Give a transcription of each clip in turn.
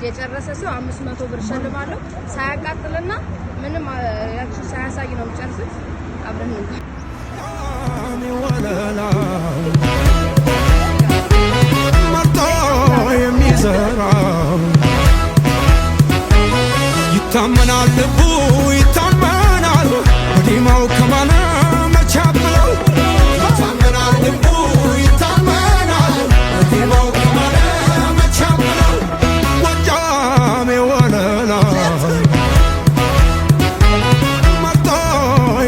የጨረሰ ሰው 500 ብር ሸልማለሁ። ሳያቃጥልና ምንም ያቺ ሳያሳይ ነው የምጨርሱት። አብረን ነው መርጦ የሚዘራ ይታመናል፣ ልቡ ይታመናል። ወዲማው ከማነ መቻብለው ይታመናል፣ ልቡ ይታመናል። ወዲማው ከማነ መቻብለው ጎጃሜ ወለላ መርጦ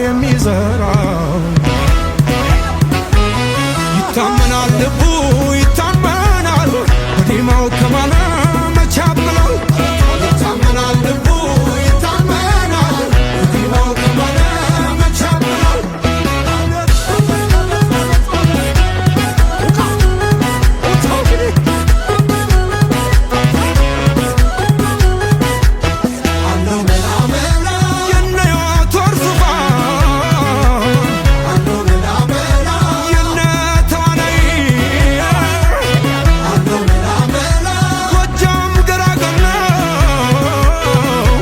የሚዘራ ይታመናል፣ ልቡ ይታመናል። ወዲማው ከማነ መቻብለው ይታመናል፣ ልቡ ይታመናል። ወዲማው ከማነ መቻብለው አለው መላ መላ የነዮት ወርሱፋን አለው መላ መላ የነ ተዋናይ አለው መላ መላ ጎጃም ገራገር ነው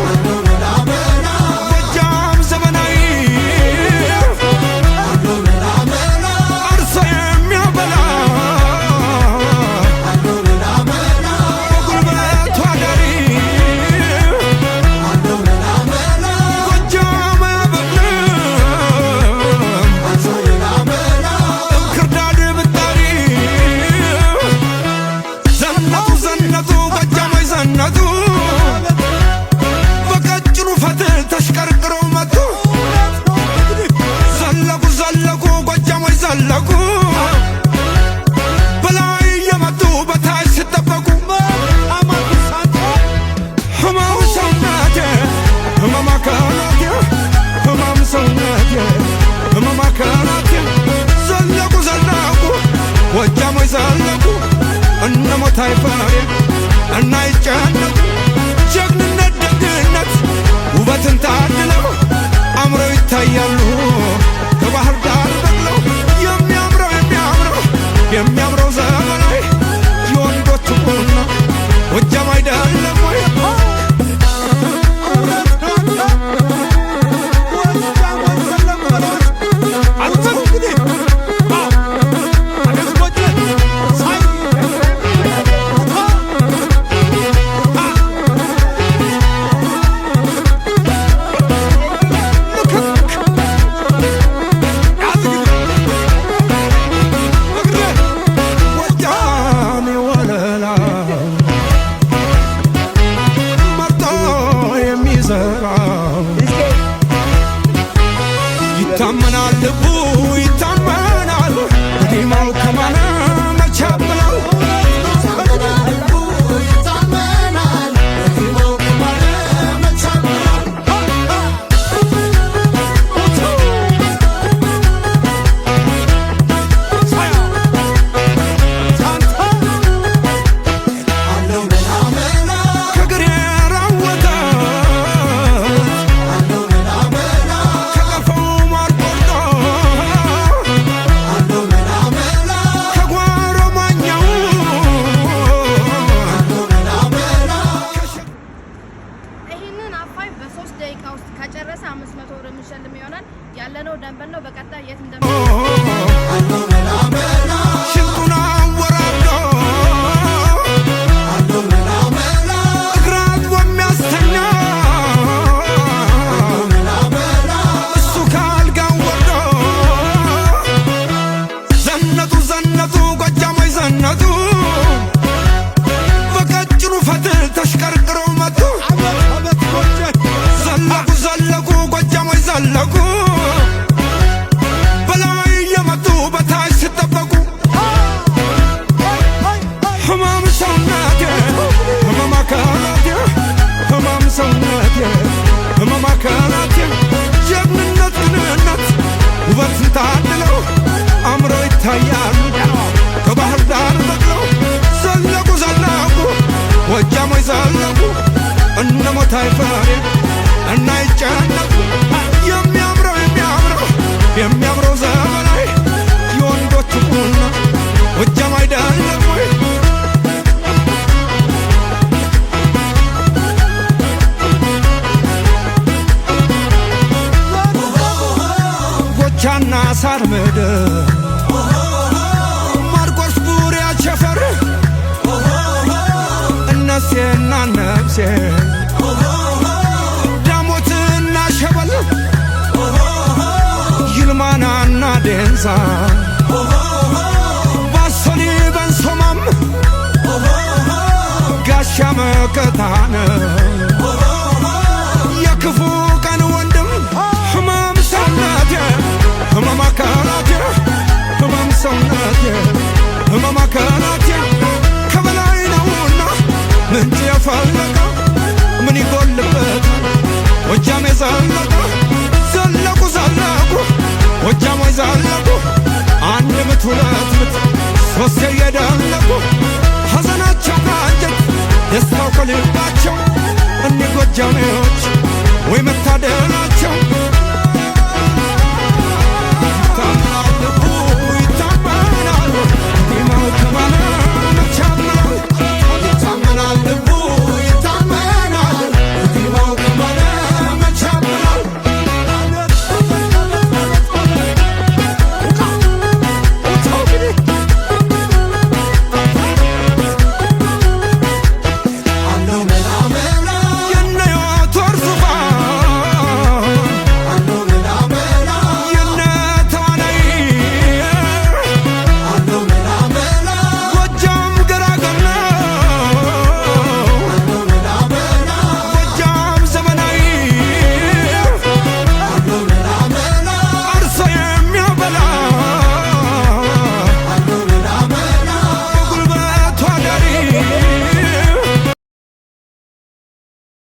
አለው መላ መላ ጎጃም ዘመናዊ አለው መላ መላ አርሶ የሚያበላ አለው መላ መላ በጉልበቱ አዳሪ አለው መላ መላ ጎጃም አያበቅልም አለው መላ መላ እንክርዳድ ብጣሪ ዘነቱ ዘነቱ ጎጃሞች ዘነቱ በቀጭኑ ፈትል ተሽቀርቅረው መጡ። ዘለቁ ዘለቁ ጎጃሞች ዘለቁ በላይ እየመጡ በታች ሲጠበቁ ህመም ሰውነቴ ህመም አካላቴ ህመም ሰውነቴ ህመም አካላቴ ዘለቁ ዘለቁ ጎጃሞች ዘለቁ እነ ሞታይ ፈሬ እና ይጨነቁ ጀግንነት ደግነት ውበትን ታድለው አምረው ይታያሉ ከባህር ዳር በቅለው የሚያምረው የሚያምረው የሚያምረው ዘመናዊ የወንዶች ቡና ጎጃም አይደለም ወይ? ጎጃሜ ወለላ መርጦ የሚዘራ ይታመናል፣ ልቡ ይታመናል። ወዲማው ከማነ መቻብለው ይታመናል፣ ልቡ ይታመናል። ወዲማው ከማነ መቻብለው አለው መላ መላ ከግሬራ ወተት አለው መላ መላ ከቀፈው ማር ቆርጦ አለው መላ መላ ከጓሮ ማኛው አለው መላ መላ ይህንን አፋይ በ3 ደቂቃ ውስጥ ከጨረሰ 500 ብር የሚሸልም ይሆናል። ያለነው ደንበል ነው። በቀጣይ የት እንደም አለው መላ መላ ሽንጡን አወራርዶ አለው መላ መላ እግራት በሚያስተኛ አለው መላ መላ እሱ ካልጋው ወርዶ ዘነጡ ዘነጡ ጎጃሞች ዘነጡ በቀጭኑ ፈትል ተሽቀርቅረው መጡ። ዘለቁ ዘለቁ ጎጃሞች ዘለቁ በላይ እየመጡ በታች ሲጠበቁ ህመም ሰውነቴ ህመም አካላቴ ህመም ሰውነቴ ህመም አካላቴ ጀግንነት ግንነት ውበትን ታድለው አምረው ይታያሉ ከባህር ዳር በቅለው ዘለቁ ዘለቁ ጎጃሞች ዘለቁ እነ ሞታይ ፈሬ እና ይጨነቁ የሚያምረው የሚያምረው የሚያምረው ዘመናዊ የወንዶች ቡና ጎጃም አይደለም ወይ? ሳር ምድር ማርቆስ ቡሬ አቸፈር እነሴና ነፍሴ ዳሞትና ሸበል ይልማናና ዴንሳ ባሶኒ በንሶማም ጋሻ መከታነ የክፉ ቀን ወንድም ህመም ሰውነቴ ህመም አካላቴ ህመም ሰውነቴ ህመም አካላቴ ከበላይ ነውና ምንጭ የፈለቀ ምን ይጎልበታል ጎጃም የዘለቀ ዘለቁ ዘለቁ ጎጃሞች ዘለቁ አንድ ምት ሁለት ምት ሶስት የደለቁ ሐዘናቸው ከአንጀት ደስታው ከልባቸው እኒ ጎጃሜዎች ወይ መታደላቸው